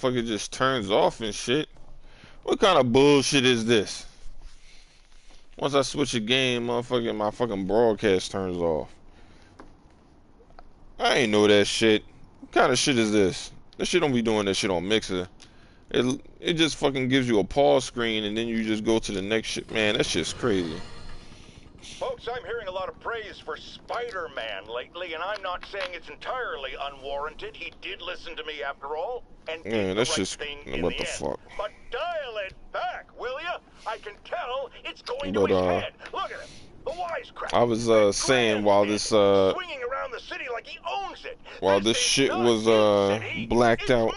motherfucker just turns off and shit. What kind of bullshit is this? Once I switch a game, motherfucking my fucking broadcast turns off. I ain't know that shit. What kind of shit is this? This shit don't be doing that shit on Mixer. It just fucking gives you a pause screen and then you just go to the next shit. Man, that shit's crazy. Folks, I'm hearing a lot of praise for Spider-Man lately, and I'm not saying it's entirely unwarranted. He did listen to me after all, and did the right thing in the end. What the fuck? But dial it back, will ya? I can tell it's going to his head. Look at him. The wisecrack. I was saying while this swinging around the city like he owns it. While this shit was blacked out,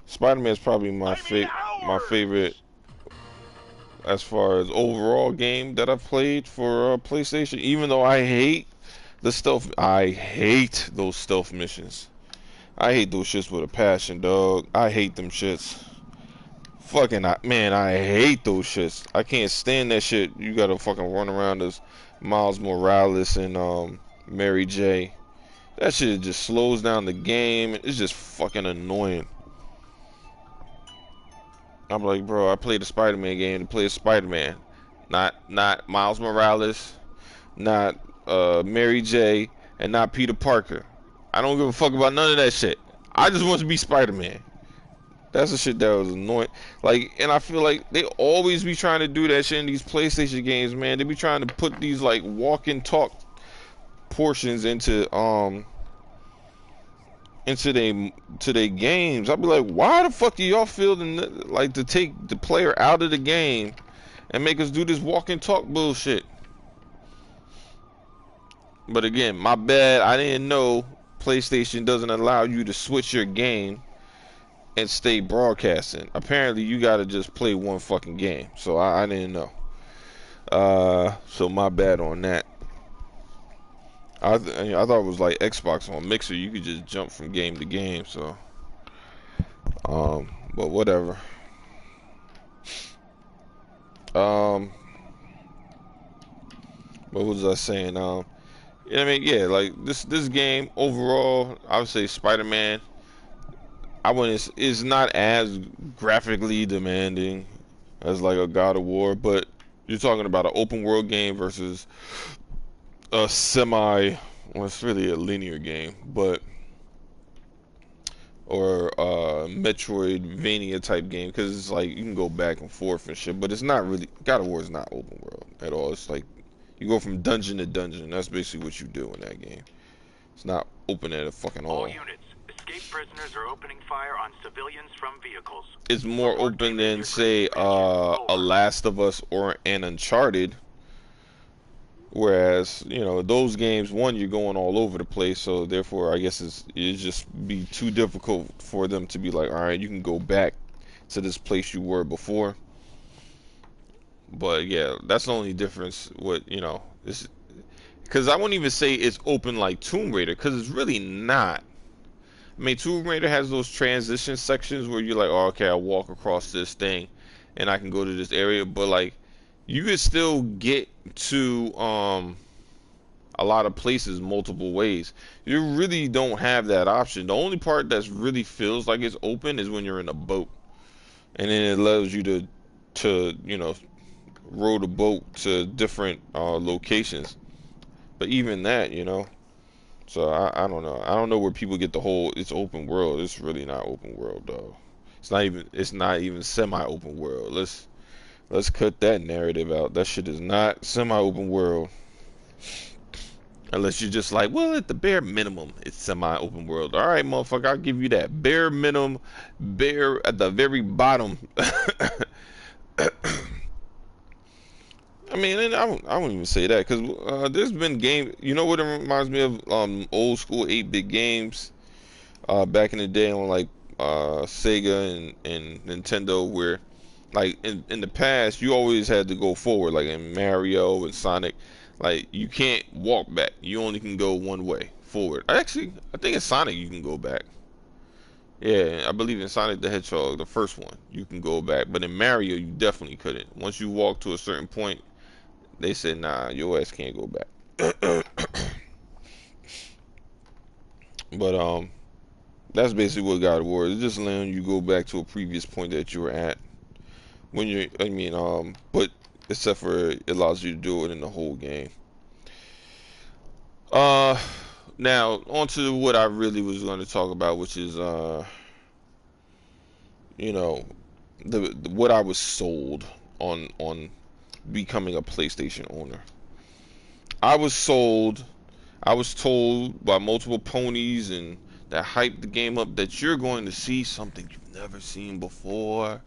Spider-Man is probably my favorite as far as overall game that I've played for PlayStation. Even though I hate the stealth, I hate those stealth missions. I hate those shits with a passion, dog. I hate them shits. Fucking man, I hate those shits. I can't stand that shit. You gotta fucking run around as Miles Morales and Mary J. That shit just slows down the game. It's just fucking annoying. I'm like, bro, I played a Spider-Man game to play a Spider-Man, not Miles Morales, not Mary J, and not Peter Parker. I don't give a fuck about none of that shit. I just want to be Spider-Man. That's the shit that was annoying. Like, and I feel like they always be trying to do that shit in these PlayStation games, man. They be trying to put these like walk and talk portions into they games. I'll be like, why the fuck do y'all feel like to take the player out of the game and make us do this walk and talk bullshit? But again, my bad. I didn't know PlayStation doesn't allow you to switch your game and stay broadcasting. Apparently, you gotta just play one fucking game. So I didn't know. So my bad on that. I thought it was like Xbox on Mixer. You could just jump from game to game. So, but whatever. What was I saying? I mean, yeah, like this game overall, I would say Spider-Man. It's not as graphically demanding as like a God of War, but you're talking about an open world game versus a well, it's really a linear game, but or Metroidvania type game, because it's like you can go back and forth and shit, but it's not really. God of War is not open world at all. It's like you go from dungeon to dungeon. That's basically what you do in that game. It's not open at a fucking all. All units, escaped prisoners are opening fire on civilians from vehicles. It's more open than say a Last of Us or an Uncharted. Whereas, you know, those games, one, you're going all over the place, so therefore I guess it's just be too difficult for them to be like, all right, you can go back to this place you were before. But yeah, that's the only difference. What, you know, this, because I wouldn't even say it's open like Tomb Raider, because it's really not. I mean, Tomb Raider has those transition sections where you're like, oh, okay, I'll walk across this thing and I can go to this area, but like you could still get to a lot of places multiple ways. You really don't have that option. The only part that's really feels like it's open is when you're in a boat, and then it allows you to you know, row the boat to different locations. But even that, you know, so I don't know. I don't know where people get the whole it's open world. It's really not open world though. It's not even semi-open world. Let's cut that narrative out. That shit is not semi-open world. Unless you're just like, well, at the bare minimum, it's semi-open world. All right, motherfucker, I'll give you that. Bare minimum, bare at the very bottom. I mean, and I won't even say that, because there's been games, you know what it reminds me of? Old school 8-bit games back in the day on like Sega and Nintendo, where like in the past you always had to go forward, like in Mario and Sonic. Like you can't walk back, you only can go one way forward. Actually, I think in Sonic you can go back. Yeah, I believe in Sonic the Hedgehog, the first one, you can go back, but in Mario you definitely couldn't. Once you walk to a certain point, they said, nah, your ass can't go back. But That's basically what God of War is. It's just letting you go back to a previous point that you were at when you're. I mean, but except for it allows you to do it in the whole game. Uh, Now on to what I really was going to talk about, which is you know, the what I was sold on becoming a PlayStation owner. I was sold. I was told by multiple ponies and that hyped the game up that you're going to see something you've never seen before.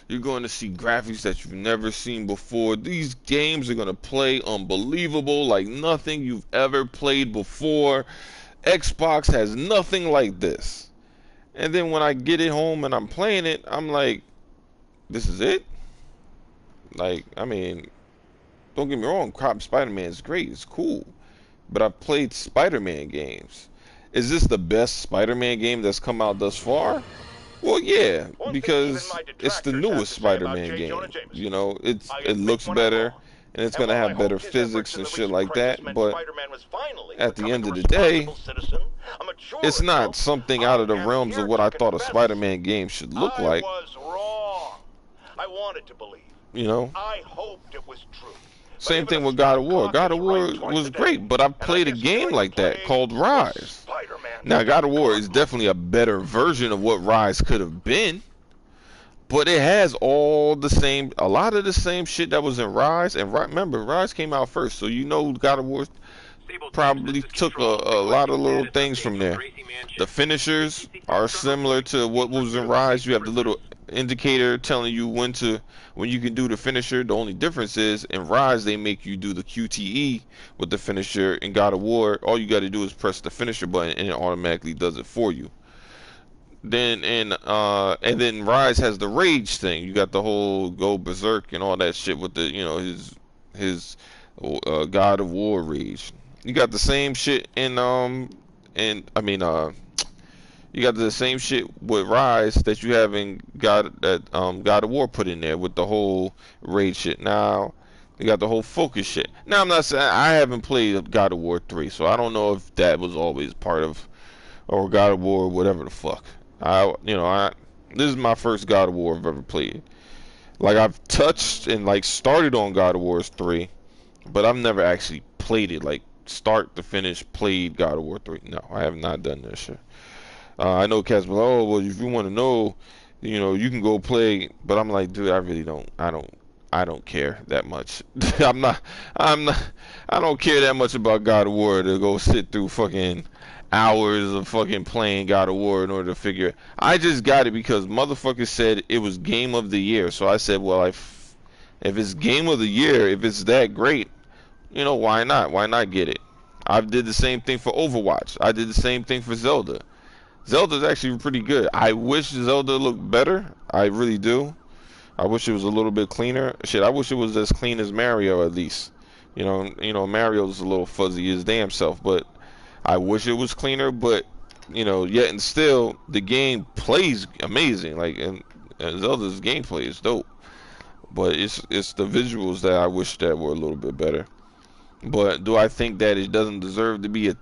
You're going to see graphics that you've never seen before. These games are going to play unbelievable like nothing you've ever played before. Xbox has nothing like this. And then when I get it home and I'm playing it, I'm like, this is it? Like, I mean, don't get me wrong, Spider-Man is great. It's cool. But I've played Spider-Man games. Is this the best Spider-Man game that's come out thus far? Well, yeah, because it's the newest Spider-Man game. You know, it looks better, and it's gonna have better physics and shit like that. But at the end of the day, it's not something out of the realms of what I thought a Spider-Man game should look like. I was wrong. I wanted to believe. You know. I hoped it was true. Same thing with God of War. God of War was great, but I've played a game like that called Rise. Now, God of War is definitely a better version of what Rise could have been, but it has all the same, a lot of the same shit that was in Rise. And remember, Rise came out first, so you know God of War probably took a lot of little things from there. The finishers are similar to what was in Rise. You have the little indicator telling you when you can do the finisher. The only difference is in Rise they make you do the QTE with the finisher. In God of War, all you got to do is press the finisher button and it automatically does it for you. Then and then Rise has the rage thing. You got the whole go berserk and all that shit with the his God of War rage. You got the same shit in you got the same shit with Rise that you have in God of War put in there with the whole raid shit. Now you got the whole focus shit. Now I'm not saying I haven't played God of War 3, so I don't know if that was always part of or God of War whatever the fuck. This is my first God of War I've ever played. Like I've touched and like started on God of War 3, but I've never actually played it like start to finish played God of War 3. No, I have not done that shit. I know cats, but oh well, if you want to know, you can go play. But I'm like, dude, I really don't. I don't care that much. I don't care that much about God of War to go sit through fucking hours of fucking playing God of War in order to figure it. I just got it because motherfuckers said it was game of the year. So I said, well, if it's game of the year, if it's that great, why not? Why not get it? I did the same thing for Overwatch. I did the same thing for Zelda. Zelda's actually pretty good. I wish Zelda looked better. I really do. I wish it was a little bit cleaner. Shit, I wish it was as clean as Mario at least. Mario's a little fuzzy his damn self, but I wish it was cleaner. But yet and still, the game plays amazing. Like and Zelda's gameplay is dope. But it's the visuals that I wish that were a little bit better. But do I think that it doesn't deserve to be a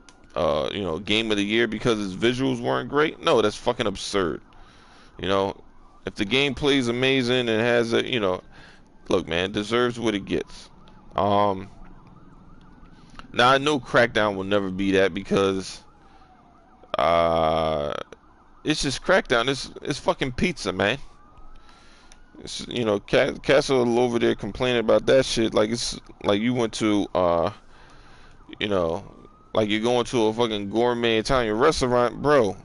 game of the year because its visuals weren't great? No, that's fucking absurd. If the gameplay is amazing and has look, man, it deserves what it gets. Now I know Crackdown will never be that because it's just Crackdown. It's fucking pizza, man. It's, Castle over there complaining about that shit like it's like you went to like you're going to a fucking gourmet Italian restaurant, bro.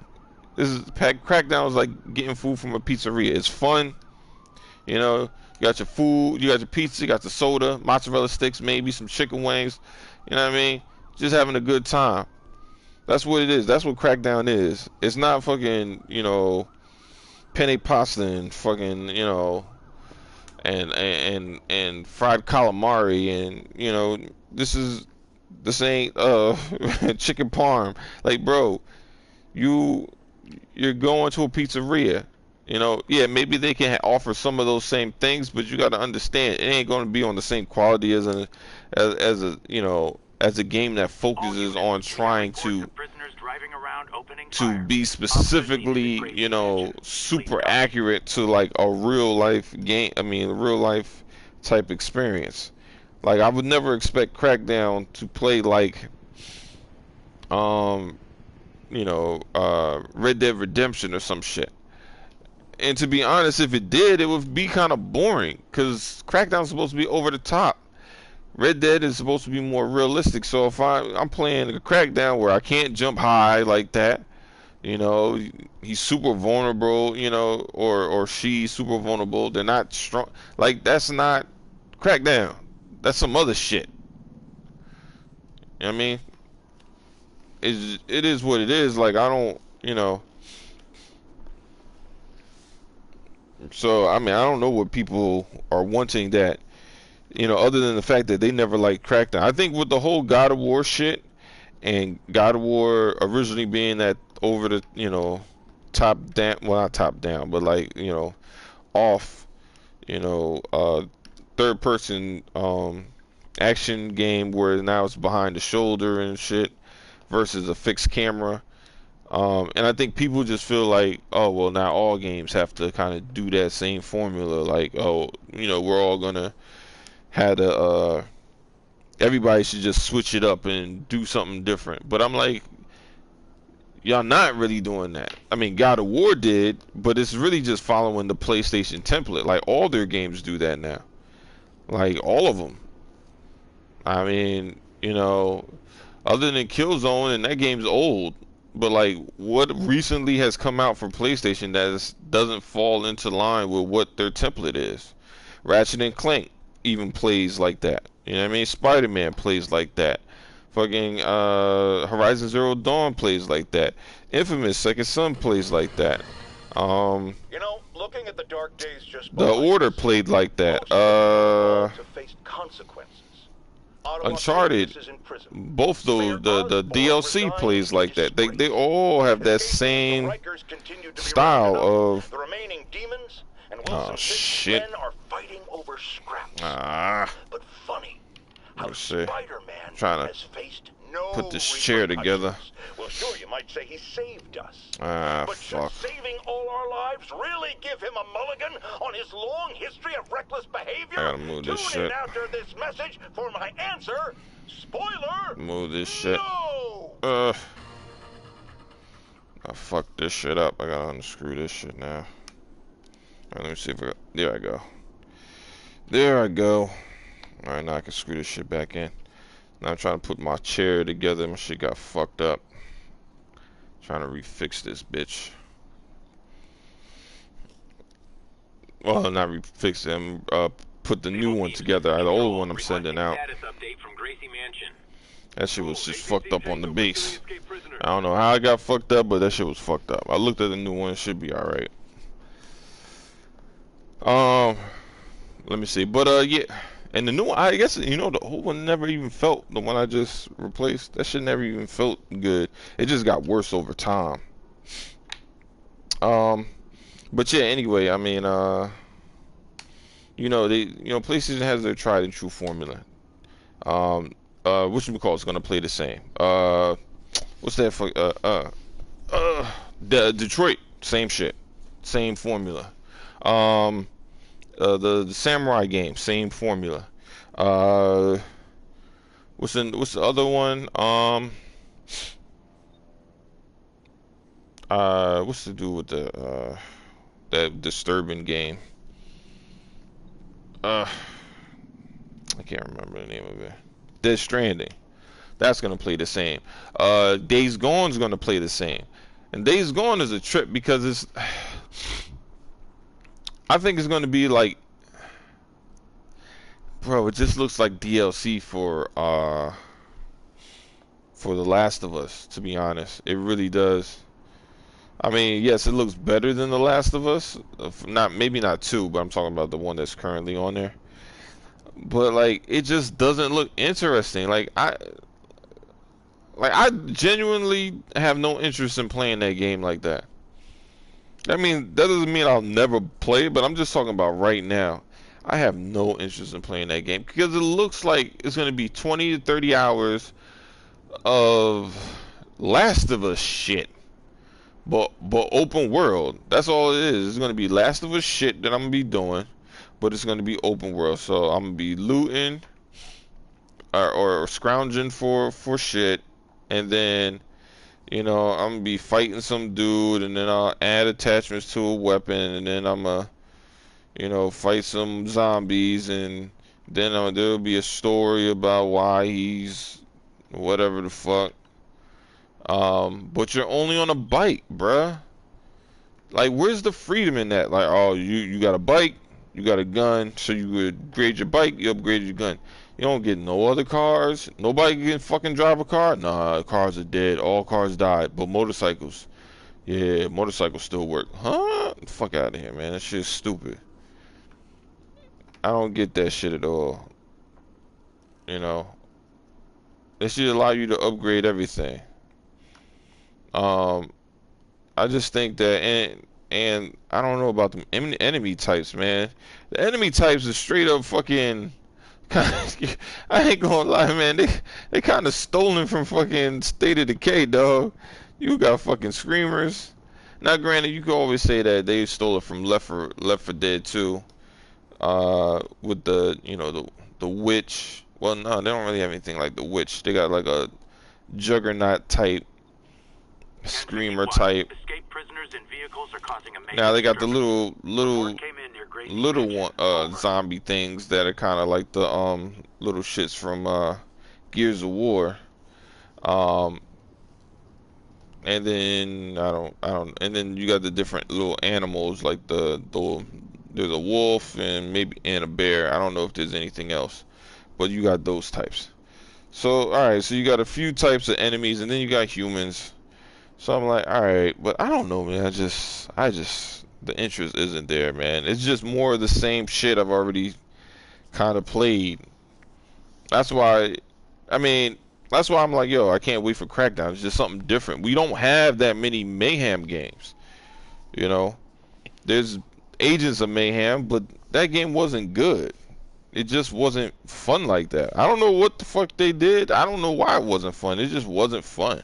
This is Crackdown is like getting food from a pizzeria. It's fun, you got your food, you got your pizza, you got the soda, mozzarella sticks, maybe some chicken wings. You know what I mean? Just having a good time. That's what it is. That's what Crackdown is. It's not fucking penne pasta and fucking and fried calamari and this ain't chicken parm. Like, bro, you're going to a pizzeria. Yeah, maybe they can offer some of those same things, but you got to understand it ain't going to be on the same quality as a game that focuses on trying to driving around opening to fire. be specifically, you know, super accurate to like a real life game. I mean, real life type experience. Like I would never expect Crackdown to play like, you know, Red Dead Redemption or some shit. And to be honest, if it did, it would be kind of boring because Crackdown's supposed to be over the top. Red Dead is supposed to be more realistic. So if I'm playing a Crackdown where I can't jump high like that, you know, he's super vulnerable, you know, or she's super vulnerable. They're not strong. Like that's not Crackdown. That's some other shit. You know what I mean? It is what it is. Like I don't, you know. So I mean, I don't know what people are wanting that, you know, other than the fact that they never liked Crackdown. I think with the whole God of War shit and God of War originally being that over the, you know, top down, well not top down, but like, you know, off, you know, third person action game where now it's behind the shoulder and shit versus a fixed camera. And I think people just feel like, oh, well, now all games have to kind of do that same formula. Like, oh, you know, we're all going to have to, everybody should just switch it up and do something different. But I'm like, y'all not really doing that. I mean, God of War did, but it's really just following the PlayStation template. Like, all their games do that now. Like, all of them. I mean, you know, other than Killzone, and that game's old. But like, what recently has come out for PlayStation that doesn't fall into line with what their template is? Ratchet and Clank even plays like that. You know what I mean? Spider-Man plays like that. Fucking Horizon Zero Dawn plays like that. Infamous Second Son plays like that. You know, looking at the dark days just The Order played like that. Faced consequences. Uncharted, both those, the DLC plays like that. They all have that same style of. The remaining demons and oh shit! are fighting over scraps. But funny how Spider-Man has faced no put this chair together. Well, sure, you might say he saved us. Fuck. But should saving all our lives really give him a mulligan on his long history of reckless behavior? I gotta move this shit. Tune in after this message for my answer. Spoiler! Move this shit. No! I fucked this shit up. I gotta unscrew this shit now. Alright, let me see if I got, there I go. There I go. Alright, now I can screw this shit back in. Now I'm trying to put my chair together. My shit got fucked up. Trying to refix this bitch. Well, not refix it. Put the new one together. The old one I'm sending out. That shit was just fucked up on the base. I don't know how I got fucked up, but that shit was fucked up. I looked at the new one. It should be alright. Let me see. But yeah. And the new one, I guess, you know, the old one never even felt, the one I just replaced, that shit never even felt good. It just got worse over time. But yeah, anyway, I mean, you know, PlayStation has their tried and true formula. Which we call is gonna play the same. What's that for? Detroit, same shit, same formula. The samurai game, same formula. What's the other one? What's to do with the that disturbing game? I can't remember the name of it. Death Stranding. That's gonna play the same. Days Gone's gonna play the same. And Days Gone is a trip because it's. I think it's gonna be like, bro, it just looks like DLC for The Last of Us, to be honest. It really does. I mean, yes, it looks better than The Last of Us. Maybe not 2, but I'm talking about the one that's currently on there. But like, it just doesn't look interesting. Like I genuinely have no interest in playing that game like that. I mean, that doesn't mean I'll never play it, but I'm just talking about right now. I have no interest in playing that game because it looks like it's going to be 20 to 30 hours of Last of Us shit. But open world. That's all it is. It's gonna be Last of Us shit that I'm gonna be doing, but it's gonna be open world. So I'm gonna be looting or scrounging for shit, and then I'm gonna be fighting some dude, and then I'll add attachments to a weapon, and then I'm gonna fight some zombies, and then there'll be a story about why he's whatever the fuck. But you're only on a bike, bruh. Like, where's the freedom in that? Like, oh, you got a bike, you got a gun, so you upgrade your bike, you upgrade your gun. You don't get no other cars. Nobody can fucking drive a car. Nah, cars are dead. All cars died. But motorcycles, yeah, motorcycles still work. Huh? Fuck out of here, man. That shit's stupid. I don't get that shit at all. You know, they should allow you to upgrade everything. I just think that, and I don't know about the enemy types, man. The enemy types are straight up fucking. I ain't gonna lie, man. They kind of stolen from fucking State of Decay, dog. You got fucking screamers. Now, granted, you can always say that they stole it from Left 4 Dead 2, with the witch. Well, no, they don't really have anything like the witch. They got like a juggernaut type, screamer type. Escape prisoners and vehicles are causing a major Now they got the disturbance. little one zombie things that are kind of like the little shits from Gears of War. And then and then you got the different little animals like there's a wolf and a bear. I don't know if there's anything else, but you got those types. So alright, so you got a few types of enemies, and then you got humans. So I'm like, alright, but I don't know, man. The interest isn't there, man. It's just more of the same shit I've already kind of played. That's why, that's why I'm like, yo, I can't wait for Crackdown. It's just something different. We don't have that many Mayhem games. There's Agents of Mayhem, but that game wasn't good. It just wasn't fun like that. I don't know what the fuck they did. I don't know why it wasn't fun. It just wasn't fun.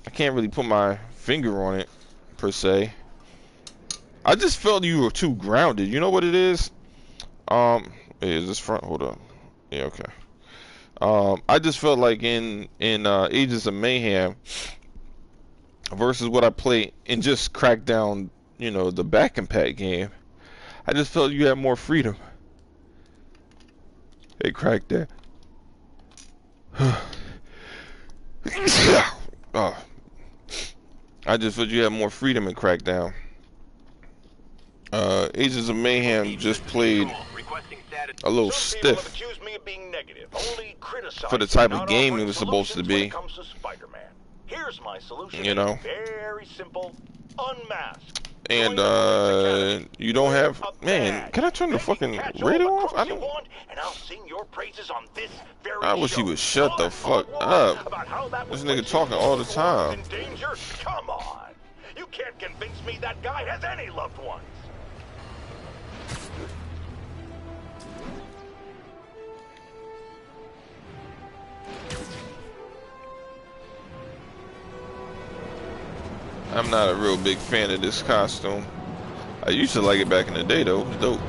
I can't really put my finger on it, per se. I just felt you were too grounded. You know what it is? Is this front? Hold up. Yeah, okay. I just felt like in Agents of Mayhem versus what I played in just Crackdown, the back and pack game, I just felt you had more freedom. Hey, Crackdown. Oh. I just felt you had more freedom in Crackdown. Agents of Mayhem just played a little stiff for the type of game it was supposed to be. Here's my solution. Very simple. Unmask. And you don't have, man. Can I turn the fucking radio off? I don't. I wish he would shut the fuck up. This nigga talking all the time. Come on. You can't convince me that guy has any loved ones. I'm not a real big fan of this costume. I used to like it back in the day, though. It was dope.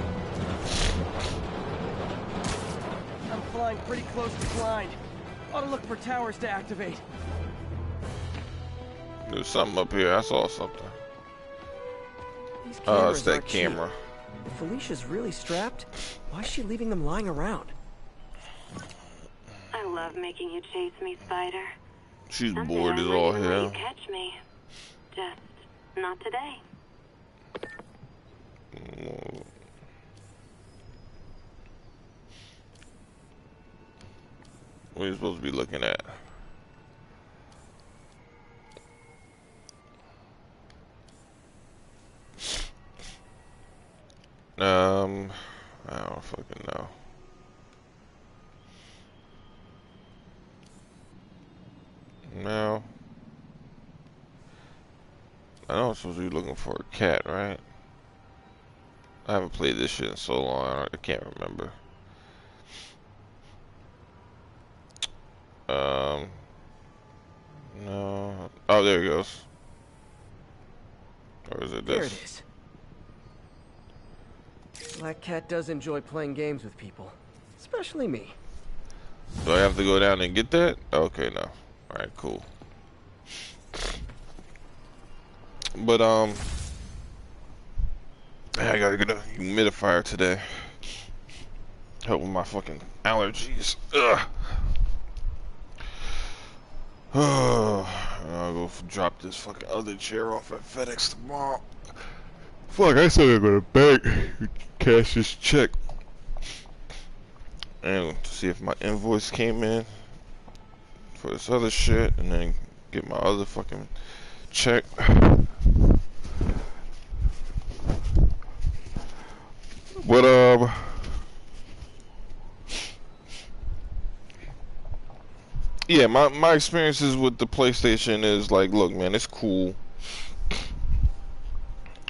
I'm flying pretty close to blind. Ought to look for towers to activate. There's something up here. I saw something. Oh, it's that camera. If Felicia's really strapped, why is she leaving them lying around? I love making you chase me, Spider. She's bored as all hell. You catch me. Just not today. What are you supposed to be looking at? I don't fucking know. No. I know I'm supposed to be looking for a cat, right? I haven't played this shit in so long, I can't remember. No. Oh, there it goes. Or is it There this? it is. Black Cat does enjoy playing games with people, especially me. Do I have to go down and get that? Okay, no. Alright, cool. But, I gotta get a humidifier today. Help with my fucking allergies. Ugh. I'll go drop this fucking other chair off at FedEx tomorrow. Fuck, I still gotta go to the bank, cash this check, and see if my invoice came in for this other shit, and then get my other fucking check. But yeah, my experiences with the PlayStation is like, look, man, it's cool.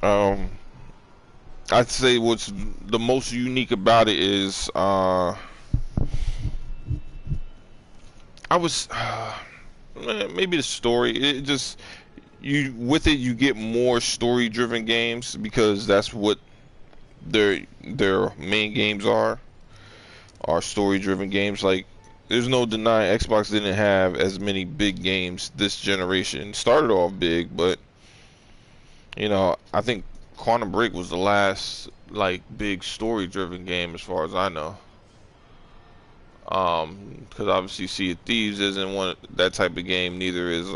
I'd say what's the most unique about it is I was maybe the story. It just with it you get more story driven games because that's what their main games are story driven games. Like, there's no denying Xbox didn't have as many big games this generation. Started off big, but you know, I think Quantum Break was the last like big story driven game as far as I know. Because obviously Sea of Thieves isn't one that type of game. Neither is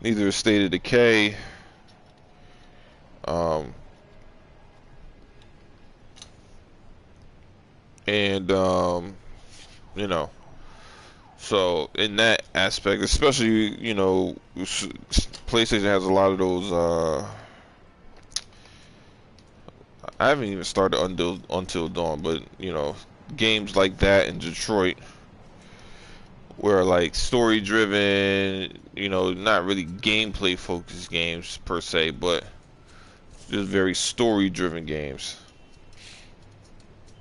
neither is State of Decay. And you know, so in that aspect, especially, you know, PlayStation has a lot of those. I haven't even started Until Dawn, but you know, games like that in Detroit, where like story driven, you know, not really gameplay focused games per se, but just very story driven games.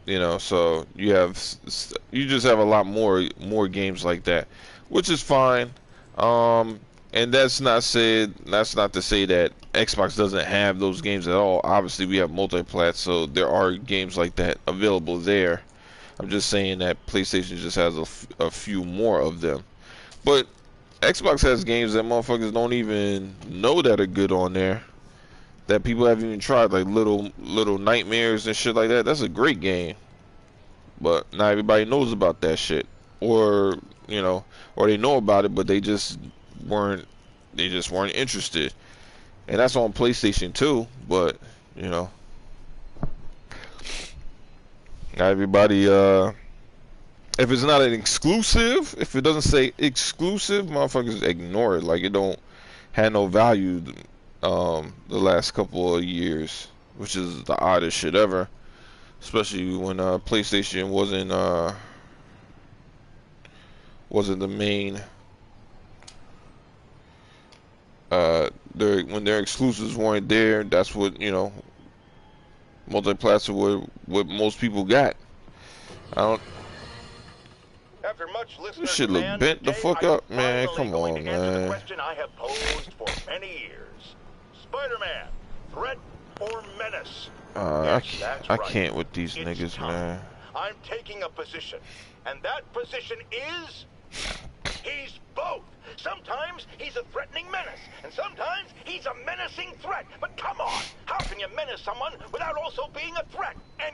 You know, so you just have a lot more games like that, which is fine. And that's not to say that Xbox doesn't have those games at all. Obviously, we have multi-plat, so there are games like that available there. I'm just saying that PlayStation just has a few more of them. But Xbox has games that motherfuckers don't even know that are good on there, that people haven't even tried, like Little Nightmares and shit like that. That's a great game, but not everybody knows about that shit, or you know, or they know about it, but weren't they just weren't interested. And that's on PlayStation too. But you know, not everybody. If it's not an exclusive, if it doesn't say exclusive, motherfuckers ignore it. Like it don't have no value. The last couple of years, which is the oddest shit ever, especially when PlayStation wasn't the main. When their exclusives weren't there, that's what, you know, multi-platform what most people got. I don't. After much listener This shit look demand, bent the today fuck I'm up, man. finally Come going on, to answer the man. question I have posed for many years. Spider-Man, threat or menace? Yes, that's I right. can't with these It's niggas, time. man. I'm taking a position, and that position is he's both. Sometimes he's a threatening menace, and sometimes he's a menacing threat. But come on, how can you menace someone without also being a threat? And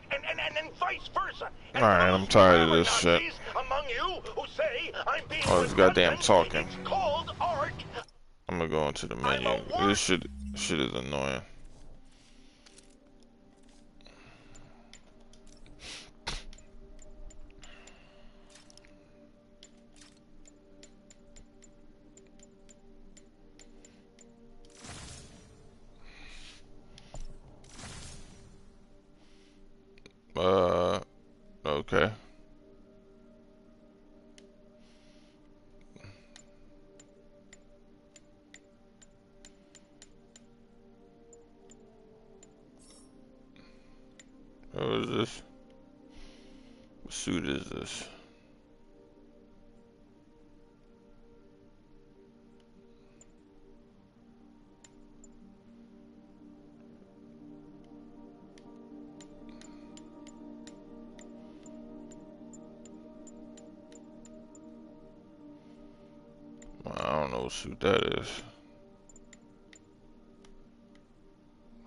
vice versa. And Alright, I'm tired of this shit. Nazis among you who say I'm being All this goddamn redundant, talking. it's called art. I'm gonna go into the menu. This shit is annoying. Okay. What is this? What suit is this? know what that is.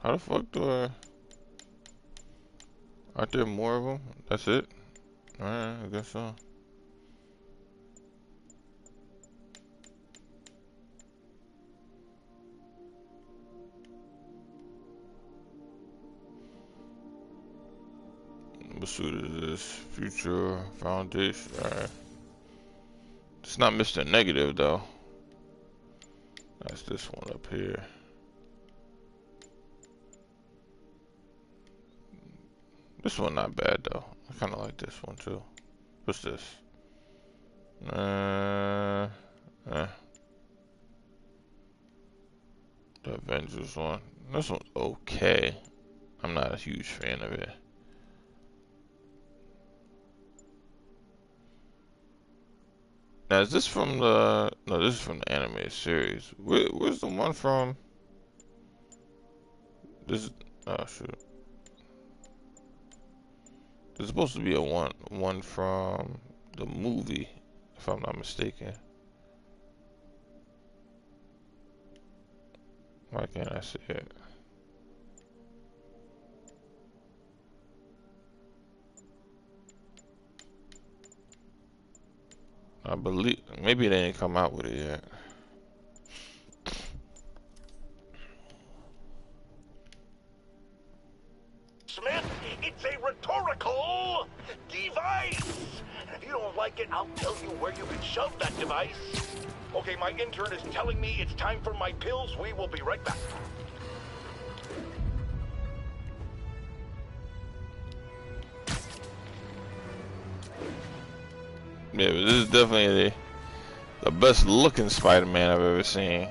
How the fuck do I? Aren't there more of them? That's it? Alright, I guess so. What suit is this? Future Foundation. Alright. It's not Mr. Negative though. That's this one up here. This one not bad though. I kinda like this one too. What's this? The Avengers one. This one's okay. I'm not a huge fan of it. Now is this from the... No, this is from the animated series. Where's the one from? This... Oh shoot. There's supposed to be a one from the movie, if I'm not mistaken. Why can't I see it? I believe maybe they didn't come out with it yet. Smith, it's a rhetorical device. And if you don't like it, I'll tell you where you can shove that device. Okay, my intern is telling me it's time for my pills. We will be right back. Yeah, but this is definitely the best looking Spider-Man I've ever seen.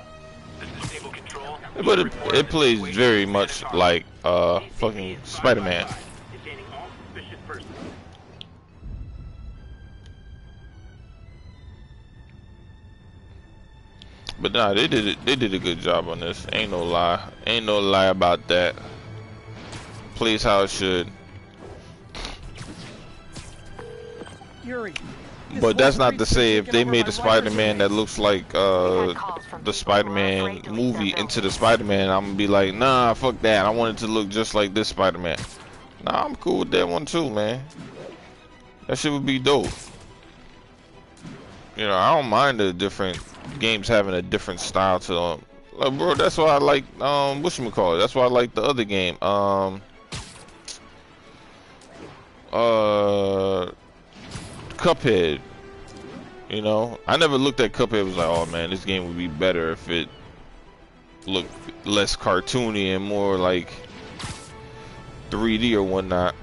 But it plays very much like fucking Spider-Man. But nah, they did a good job on this. Ain't no lie. Ain't no lie about that. Plays how it should. Yuri. But that's not to say if they made a Spider-Man that looks like the Spider-Man movie into the Spider-Man, I'm gonna be like, nah, fuck that. I want it to look just like this Spider-Man. Nah, I'm cool with that one too, man. That shit would be dope. You know, I don't mind the different games having a different style to them. Like, bro, that's why I like whatchamacallit. That's why I like the other game. Cuphead. You know, I never looked at Cuphead and was like, oh man, this game would be better if it looked less cartoony and more like 3D or whatnot.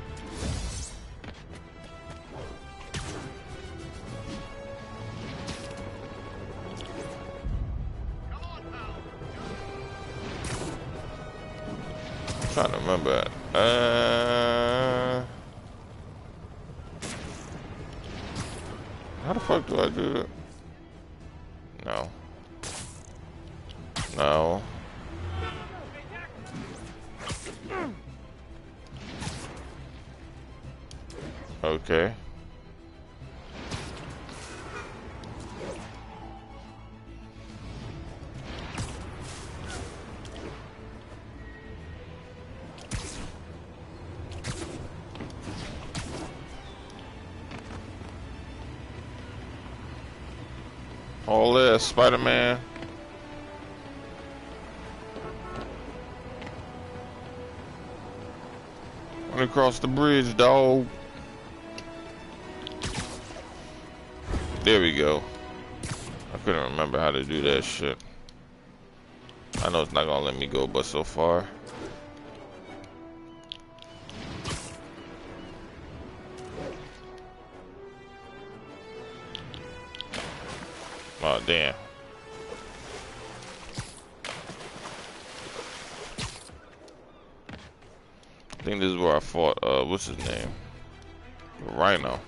I'm trying to remember. How the fuck do I do that? No. No. Okay. All this, Spider-Man. Run across the bridge, dog. There we go. I couldn't remember how to do that shit. I know it's not gonna let me go but so far. Oh damn. I think this is where I fought what's his name? Rhino.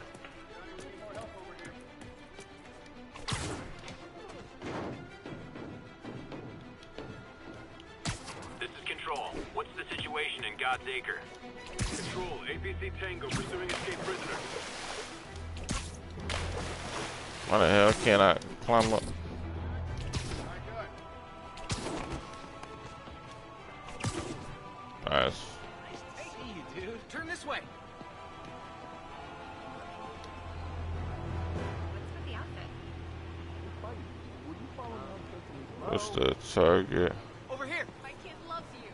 This is Control. What's the situation in God's Acre? Control, APC Tango pursuing escaped prisoner. Why the hell can't I climb up? ass. Hey, you dude. Turn this way. What's the target? Over here. My kid loves you.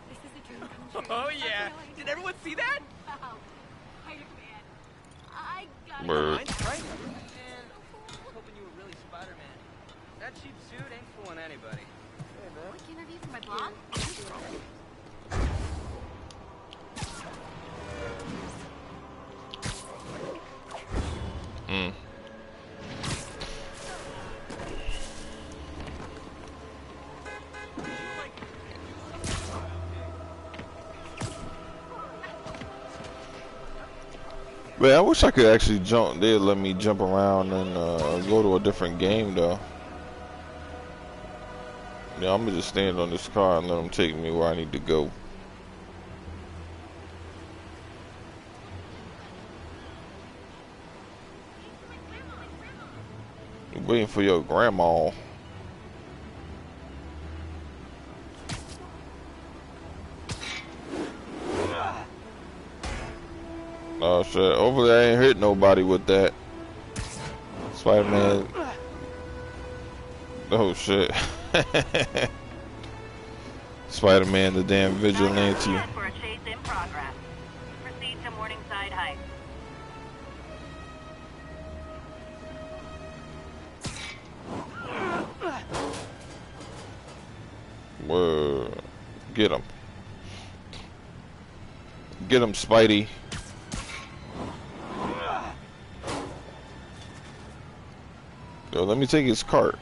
This is a dream come true. Oh, yeah. Did everyone see that? Wow. Spider-Man. I got Word. Mine's right. Man, hoping you were really Spider-Man. That cheap suit ain't fooling anybody. Hey, man. What can I do for my blog? Hmm. Man, I wish I could actually jump. They'd let me jump around and go to a different game, though. Yeah, I'm gonna just stand on this car and let them take me where I need to go. Waiting for your grandma. Oh shit, hopefully I ain't hit nobody with that. Spider-Man. Oh shit. Spider-Man, the damn vigilante. For a chase in progress. Proceed to Morningside Heights. Whoa. Get him. Get him, Spidey. Yo, let me take his cart.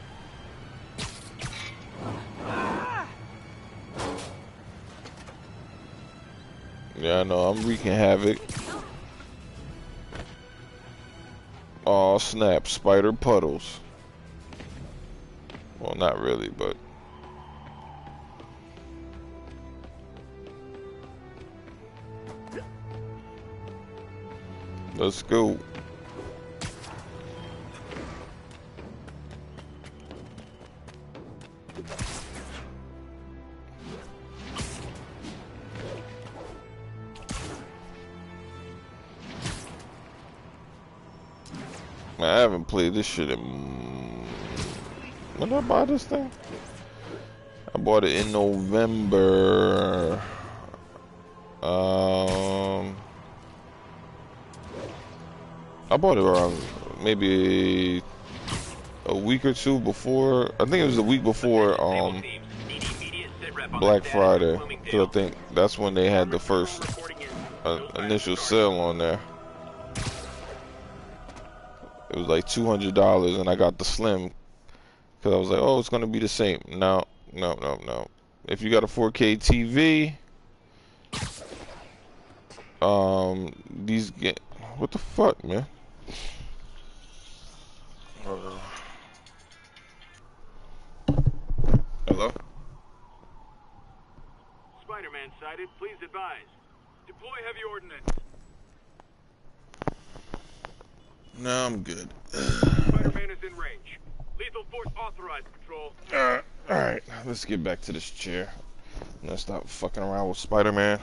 Yeah, I know, I'm wreaking havoc. Aw, snap, spider puddles. Well, not really, but... Let's go. Man, I haven't played this shit in... When did I buy this thing? I bought it in November. I bought it around maybe a week or two before. I think it was the week before Black Friday, because I think that's when they had the first initial sale on there. It was like $200, and I got the slim because I was like, oh, it's gonna be the same. No. If you got a 4K TV, these get what the fuck, man. Hello? Spider-Man sighted. Please advise. Deploy heavy ordnance. No, I'm good. Spider-Man is in range. Lethal force authorized, Patrol. Alright, let's get back to this chair. I'm gonna stop fucking around with Spider-Man.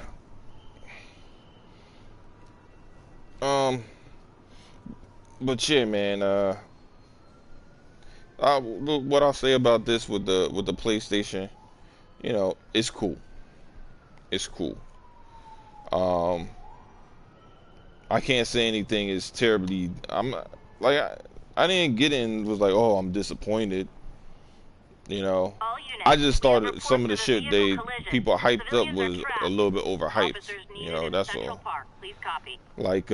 But yeah, man, what I'll say about this with the PlayStation, you know, it's cool. It's cool. I can't say anything is terribly. I didn't get in and was like, oh, I'm disappointed. You know, I just thought some of the shit people hyped up was a little bit overhyped. You know, that's all. Like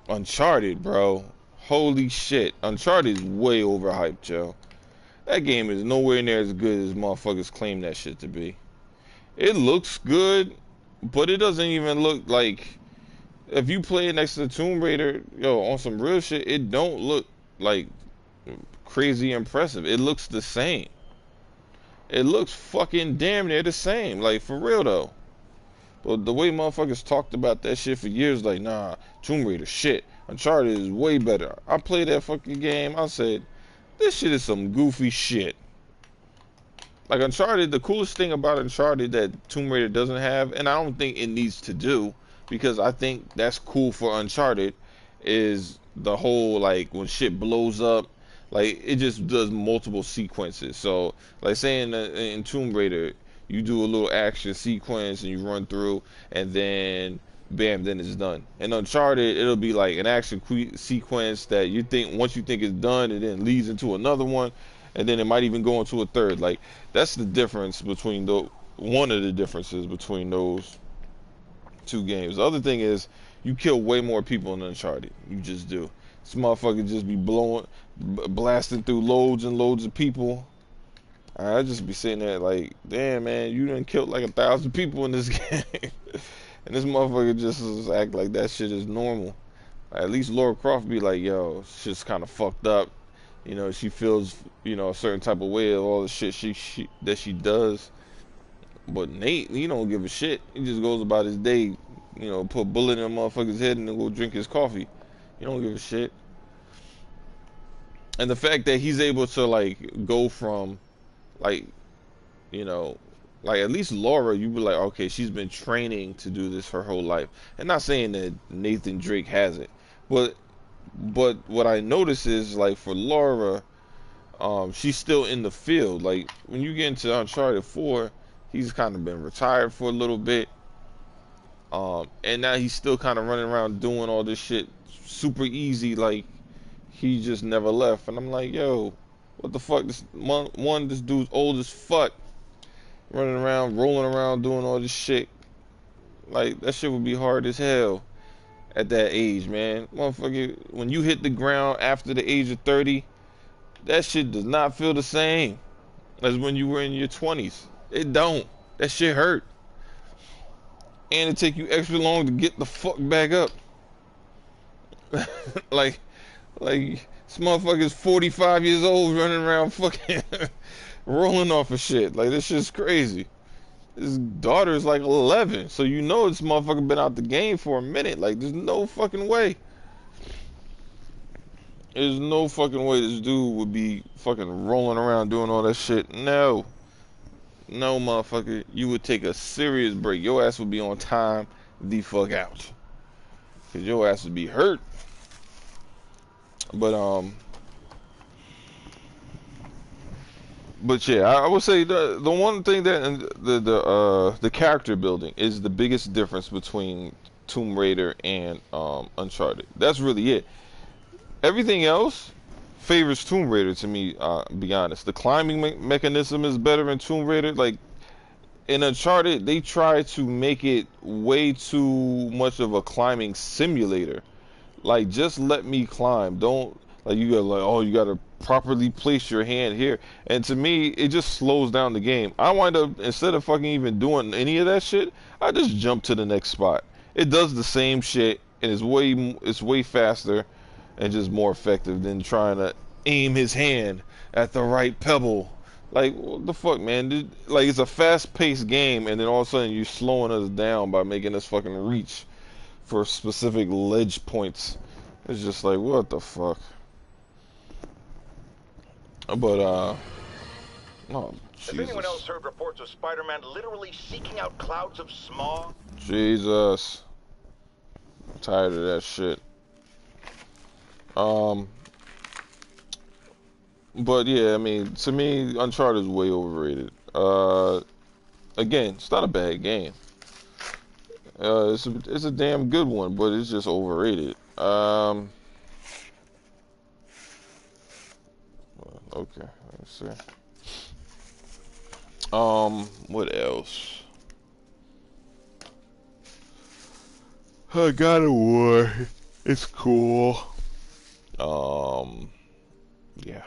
Uncharted, bro. Holy shit, Uncharted is way overhyped, yo. That game is nowhere near as good as motherfuckers claim that shit to be. It looks good, but it doesn't even look like. If you play it next to Tomb Raider, yo, on some real shit, it don't look like crazy impressive. It looks the same. It looks fucking damn near the same. Like, for real, though. But the way motherfuckers talked about that shit for years, like, nah, Tomb Raider, shit. Uncharted is way better. I played that fucking game. I said, this shit is some goofy shit. Like Uncharted, the coolest thing about Uncharted that Tomb Raider doesn't have, and I don't think it needs to do, because I think that's cool for Uncharted, is the whole like when shit blows up, like it just does multiple sequences. So like saying in Tomb Raider, you do a little action sequence and you run through, and then bam, then it's done. In Uncharted, it'll be like an action sequence that you think once you think it's done, it then leads into another one, and then it might even go into a third. Like that's the difference between the one of the differences between those two games. The other thing is you kill way more people in Uncharted. You just do. This motherfucker just be blasting through loads and loads of people. I just be sitting there like, damn man, you done killed like 1,000 people in this game. And this motherfucker just act like that shit is normal. At least Lara Croft be like, yo, shit's kind of fucked up. You know, she feels, you know, a certain type of way of all the shit that she does. But Nate, he don't give a shit. He just goes about his day, you know, put a bullet in a motherfucker's head and then go drink his coffee. He don't give a shit. And the fact that he's able to like go from like, you know, like at least Laura, you be like, okay, she's been training to do this her whole life. And not saying that Nathan Drake hasn't, but what I notice is like for Laura, she's still in the field. Like when you get into Uncharted 4, he's kind of been retired for a little bit, and now he's still kind of running around doing all this shit super easy, like he just never left. And I'm like, yo, what the fuck? This dude's old as fuck, running around, rolling around, doing all this shit. Like that shit would be hard as hell at that age, man. Motherfucker, when you hit the ground after the age of 30, that shit does not feel the same as when you were in your 20s. It don't. That shit hurt. And it take you extra long to get the fuck back up. like this motherfucker's 45 years old running around fucking rolling off of shit. Like this shit's crazy. His daughter's like 11, so you know this motherfucker been out the game for a minute. Like there's no fucking way. There's no fucking way this dude would be fucking rolling around doing all that shit. No. No, motherfucker. You would take a serious break. Your ass would be on time the fuck out. Cause your ass would be hurt. But yeah, I would say the one thing that the character building is the biggest difference between Tomb Raider and Uncharted. That's really it. Everything else favors Tomb Raider to me. Be honest, the climbing mechanism is better in Tomb Raider. Like in Uncharted, they try to make it way too much of a climbing simulator. Like just let me climb. Don't like you gotta like, oh, you gotta properly place your hand here. And to me, it just slows down the game. I wind up, instead of fucking even doing any of that shit, I just jump to the next spot. It does the same shit and it's way faster and just more effective than trying to aim his hand at the right pebble. Like what the fuck, man? Like it's a fast-paced game, and then all of a sudden you're slowing us down by making us fucking reach for specific ledge points. It's just like, what the fuck? But oh Jesus. Has anyone else heard reports of Spider-Man literally seeking out clouds of smog? Jesus. I'm tired of that shit. But yeah, I mean, to me, Uncharted is way overrated. Again, it's not a bad game. It's a damn good one, but it's just overrated. Okay, let's see. What else? God of War. It's cool. Yeah.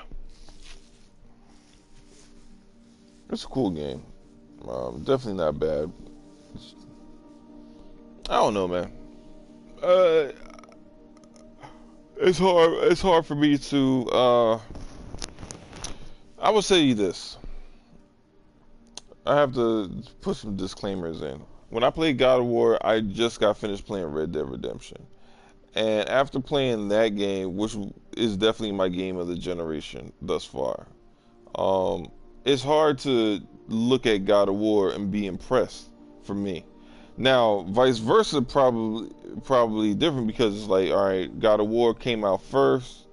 It's a cool game. Definitely not bad. I don't know, man. It's hard. It's hard for me to. I will say this. I have to put some disclaimers in. When I played God of War, I just got finished playing Red Dead Redemption. And after playing that game, which is definitely my game of the generation thus far, it's hard to look at God of War and be impressed for me. Now, vice versa, probably different because it's like, all right, God of War came out first,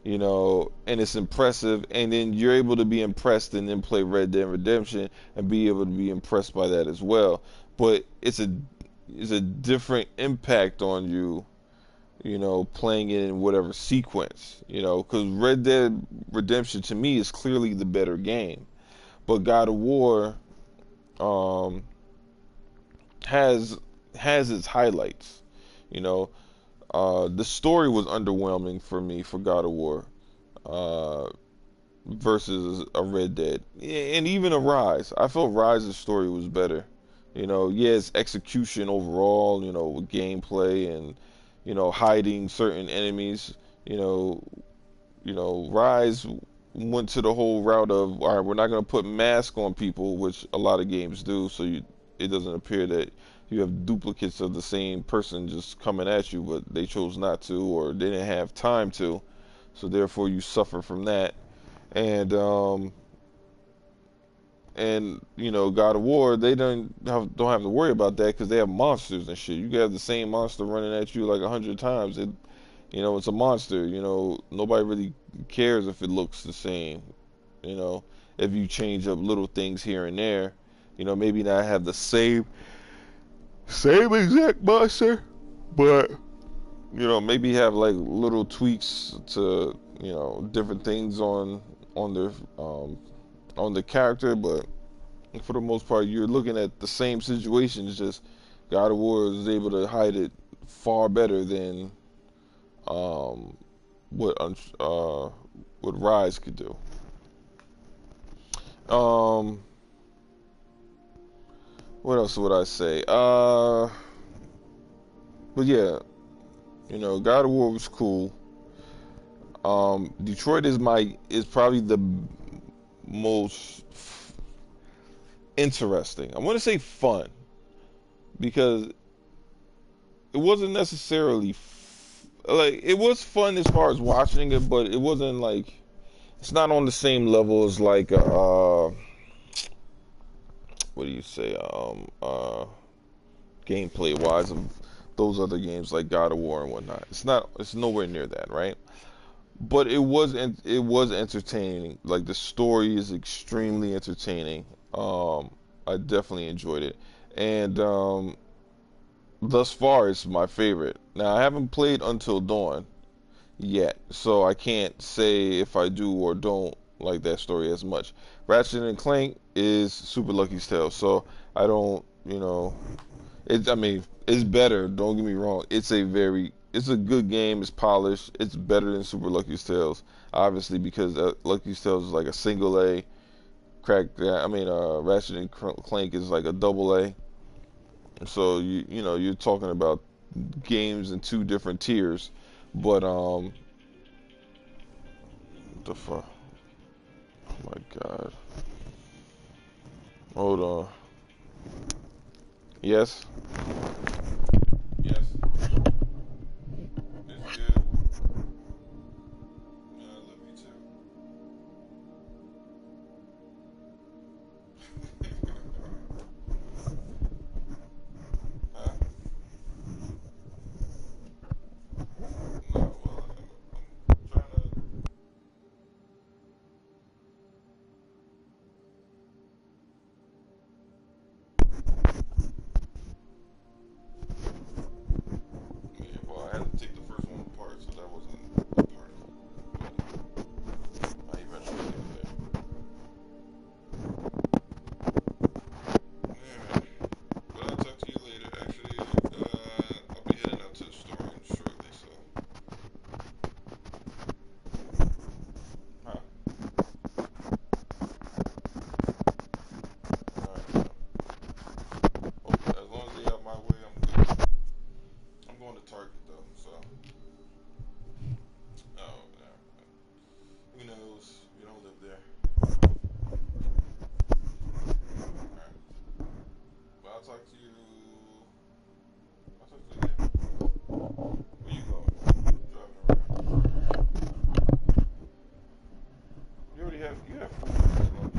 you know, and it's impressive, and then you're able to be impressed and then play Red Dead Redemption and be able to be impressed by that as well. But it's a different impact on you, you know, playing it in whatever sequence, you know, because Red Dead Redemption to me is clearly the better game, but God of War um, has its highlights, you know. The story was underwhelming for me for God of War uh, versus a Red Dead, and even a Rise. I felt Rise's story was better. You know, yes, execution overall, you know, with gameplay and you know hiding certain enemies. You know, Rise went to the whole route of all right, we're not going to put masks on people, which a lot of games do, so it doesn't appear that you have duplicates of the same person just coming at you, but they chose not to, or they didn't have time to, so therefore you suffer from that. And you know, God of War, they don't have to worry about that because they have monsters and shit. You can have the same monster running at you like 100 times. You know, it's a monster. You know, nobody really cares if it looks the same. You know, if you change up little things here and there, you know, maybe not have the same exact monster, but you know, maybe have like little tweaks to you know different things on the on the character, but for the most part, you're looking at the same situation. It's just God of War is able to hide it far better than um, what what Rise could do. Um, what else would I say? But yeah, you know, God of War was cool. Detroit is probably the most interesting. I want to say fun because it wasn't necessarily like it was fun as far as watching it, but it wasn't like it's not on the same level as like what do you say gameplay wise of those other games like God of War and whatnot. It's nowhere near that, right? But it was entertaining. Like the story is extremely entertaining. I definitely enjoyed it, and thus far it's my favorite. Now I haven't played Until Dawn yet, so I can't say if I do or don't like that story as much. Ratchet and Clank is Super Lucky's Tale, so I don't, you know, I mean, it's better. Don't get me wrong. It's a good game. It's polished. It's better than Super Lucky's Tales, obviously, because Lucky's Tales is like a single A. Ratchet and Clank is like a double A. So you know you're talking about games in two different tiers, but what the fuck? Oh my god! Hold on. Yes. Yes. It's good. Yeah, I love you too. Huh? No, well, I'm trying to. Yeah, well, I had to take the first one apart, so that wasn't a part of it. But I eventually get it there. Yeah, man. But I'll talk to you later. Actually, I'll be heading out to the store shortly, so. Huh. Alright. Okay, as long as they out my way, I'm good. I'm going to Target, though, so. Oh, yeah. Who knows? We don't live there. Alright. But I'll talk to you. I'll talk to you later. Where you going? Driving around. You have food for this lunch.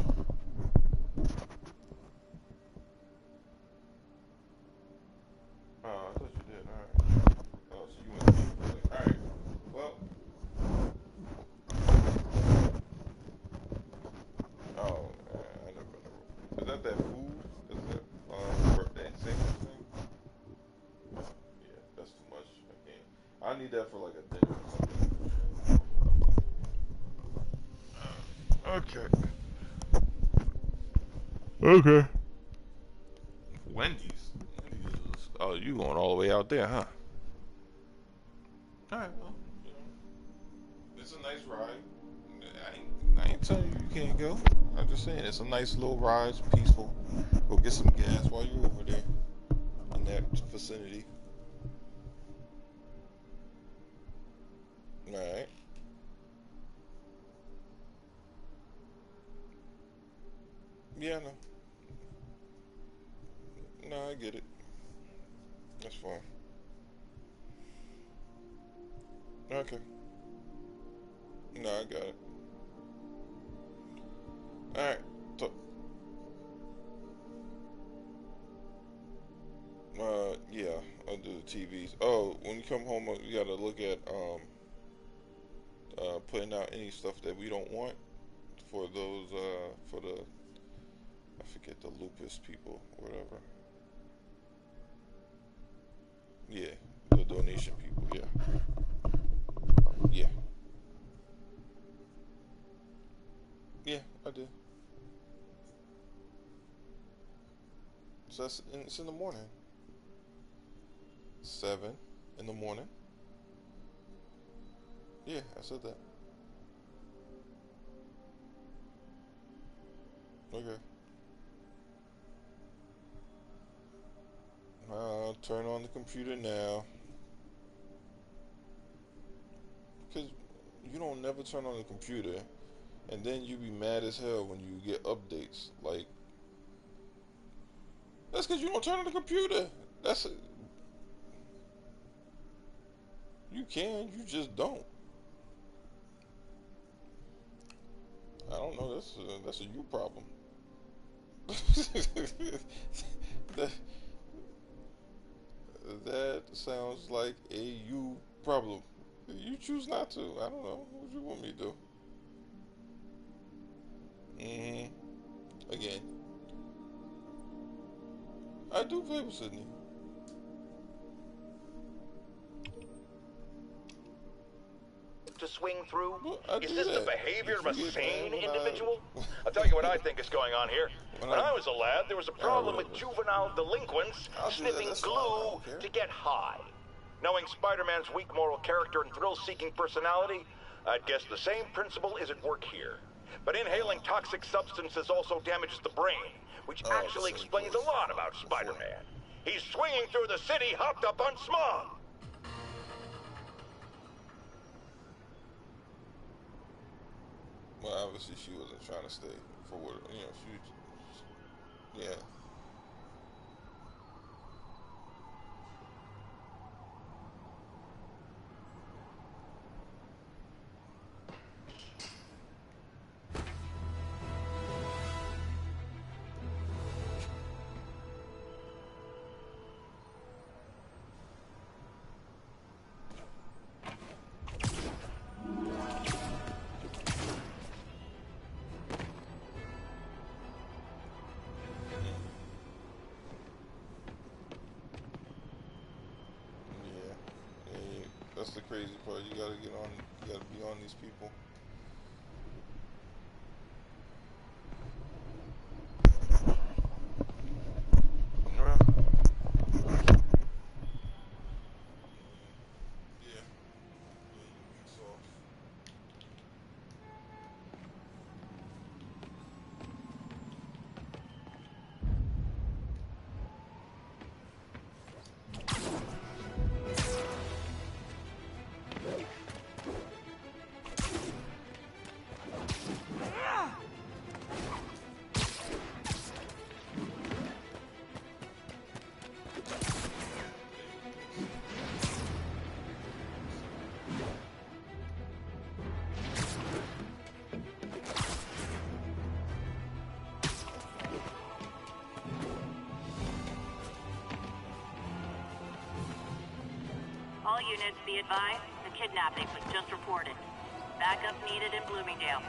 need that for like a dinner or something. Okay. Okay. Wendy's. Oh, you going all the way out there, huh? All right. Well, you know, it's a nice ride. I ain't telling you can't go. I'm just saying it's a nice little ride. It's peaceful. Go get some gas while you're over there in that vicinity. All right. Yeah, no. No, I get it. That's fine. Okay. No, I got it. Alright. So, yeah, I'll do the TVs. Oh, when you come home, you gotta look at, putting out any stuff that we don't want for those, for the, I forget, the lupus people, or whatever. Yeah, the donation people, yeah. Yeah. Yeah, I did. So it's in the morning. 7 in the morning. Yeah, I said that. Okay. I'll turn on the computer now. Because you don't never turn on the computer, and then you be mad as hell when you get updates. Like, that's because you don't turn on the computer. You can, you just don't. I don't know. That's a you problem. that, that sounds like a you problem. You choose not to. I don't know. What you want me to do? Again, I do play with Sydney. To swing through? Well, Is this the behavior of a sane individual? I I'll tell you what I think is going on here. When I was a lad, there was a problem with juvenile delinquents sniffing glue to get high. Knowing Spider-Man's weak moral character and thrill-seeking personality, I'd guess the same principle is at work here. But inhaling toxic substances also damages the brain, which actually explains a lot about Spider-Man. He's swinging through the city hopped up on smog. Well, obviously she wasn't trying to stay for what, yeah. That's the crazy part. You gotta be on these people. All units be advised, a kidnapping was just reported. Backup needed in Bloomingdale.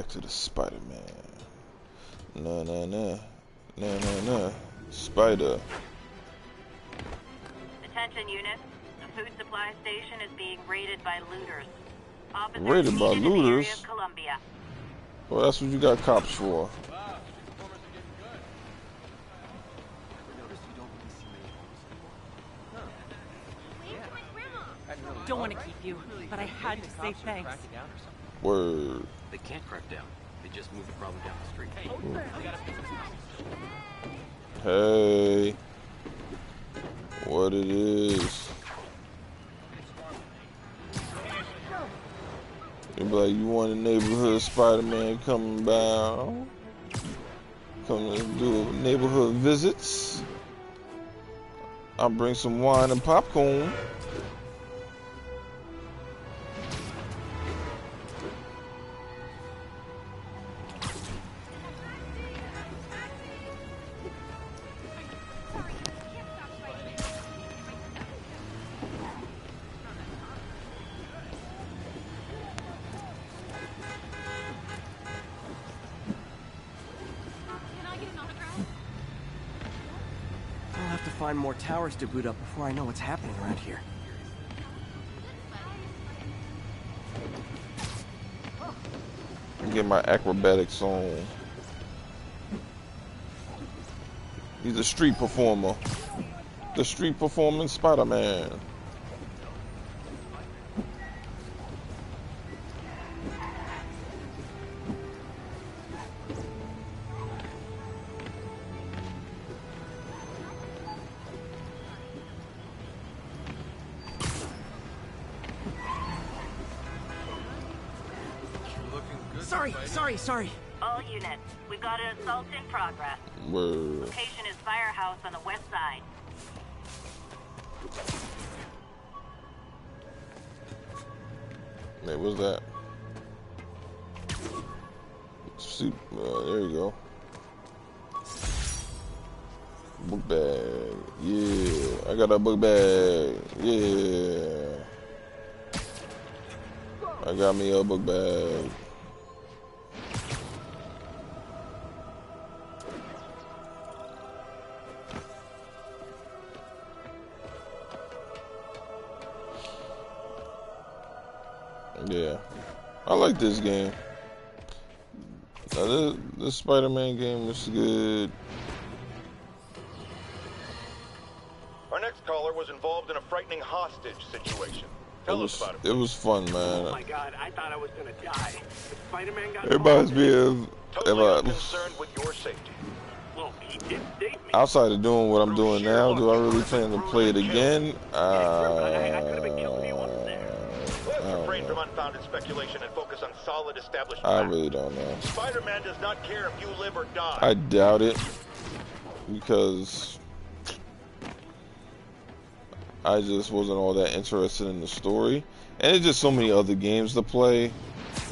to the Spider-Man. Nah, nah, nah. Nah, nah, nah. Spider. Attention units. The food supply station is being raided by looters. Officers Raided by needed in the area looters? of Columbia. Well, that's what you got cops for. Don't want to keep you, but I had to say thanks. Word. They can't crack down. They just move the problem down the street. Hey. What it is. You be like, you want a neighborhood Spider-Man coming by? Come and do neighborhood visits. I'll bring some wine and popcorn. I'll have to find more towers to boot up before I know what's happening around here. Get my acrobatics on. He's a street performer. The street performing Spider-Man. Sorry. All units, we've got an assault in progress. Word. Location is Firehouse on the west side. Wait, what's that? Soup. There you go. Book bag. Yeah. I got a book bag. Yeah. I got me a book bag. Yeah, I like this game. Now, this Spider-Man game is good. Our next caller was involved in a frightening hostage situation. Tell us about it. It was fun, man. Oh my god, I thought I was gonna die. The Spider-Man got It reminds me of Totally concerned with your safety. Well, he did save me. outside of doing what I'm doing now. Do I really plan to play it again? I could have been killed if he wasn't there. Let's refrain from unfounded speculation and focus on solid established I facts. really don't know. Spider-Man does not care if you live or die. I doubt it, because I just wasn't all that interested in the story, and it's just so many other games to play.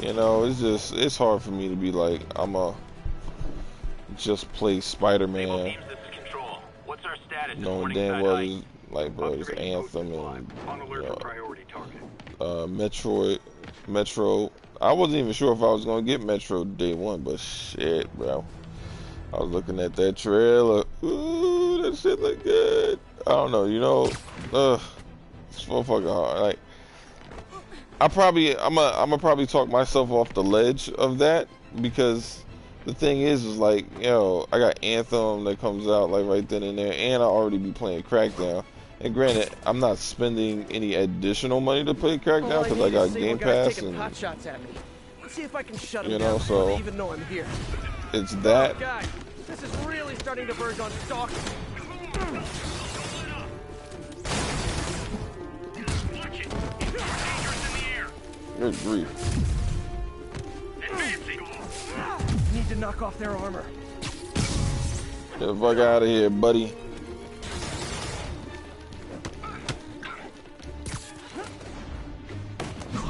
You know, it's hard for me to be like, I'ma just play Spider-Man, Teams, this is Control. What's our status? knowing damn well it's like, bro, it's Anthem and On alert for priority target. Metro. I wasn't even sure if I was gonna get Metro day one, but shit, bro. I was looking at that trailer. Ooh, that shit look good. I don't know, you know, it's so fucking hard. Like, I'm gonna probably talk myself off the ledge of that, because the thing is like, you know, I got Anthem that comes out like right then and there, and I already be playing Crackdown. And granted, I'm not spending any additional money to play Crackdown because I got Game Pass and pot shots at me. Let's see if I can shut you them know, down before so they even know I'm here. it's that. Oh, guys, this is really starting to verge on stalking. Good grief. Need to knock off their armor. Get the fuck out of here, buddy.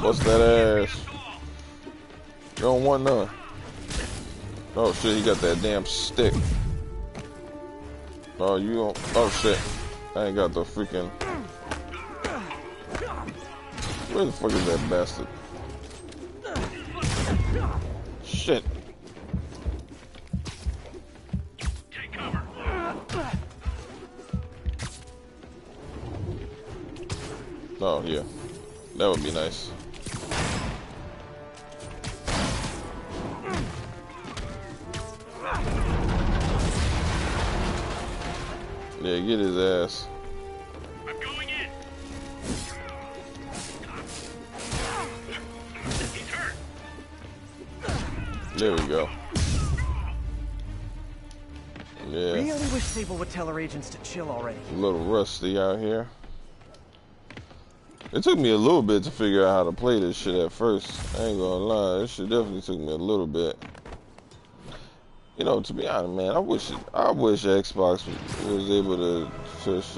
Bust that ass. You don't want none. Oh shit, he got that damn stick. Oh, you don't. Oh shit. I ain't got the freaking. Where the fuck is that bastard? Shit. Take cover. Oh yeah, that would be nice. Yeah, get his ass. I'm going in. He's hurt. There we go. Yeah, Really wish Sable would tell her agents to chill already. a little rusty out here. It took me a little bit to figure out how to play this shit at first. I ain't gonna lie, this shit definitely took me a little bit. You know, to be honest, man, I wish Xbox was able to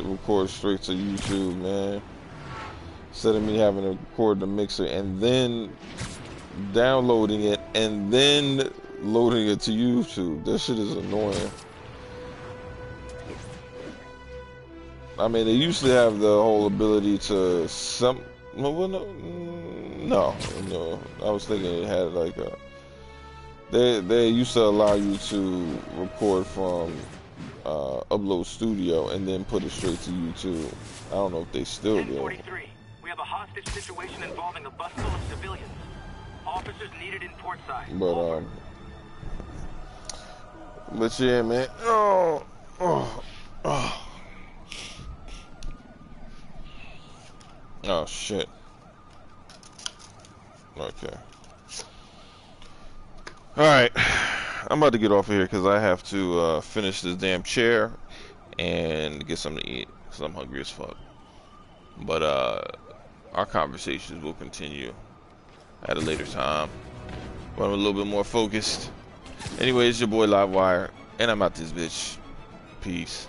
record straight to YouTube, man. Instead of me having to record the mixer and then downloading it and then loading it to YouTube. That shit is annoying. I mean, they used to have the whole ability to no. I was thinking it had like a. They used to allow you to record from Upload Studio and then put it straight to YouTube. I don't know if they still do. 1043. We have a hostage situation involving a bus full of civilians. Officers needed in port side. But yeah, man. Oh. Oh shit. Okay. Alright. I'm about to get off of here because I have to finish this damn chair and get something to eat because I'm hungry as fuck. But our conversations will continue at a later time when I'm a little bit more focused. Anyway, it's your boy LiveWire, and I'm out this bitch. Peace.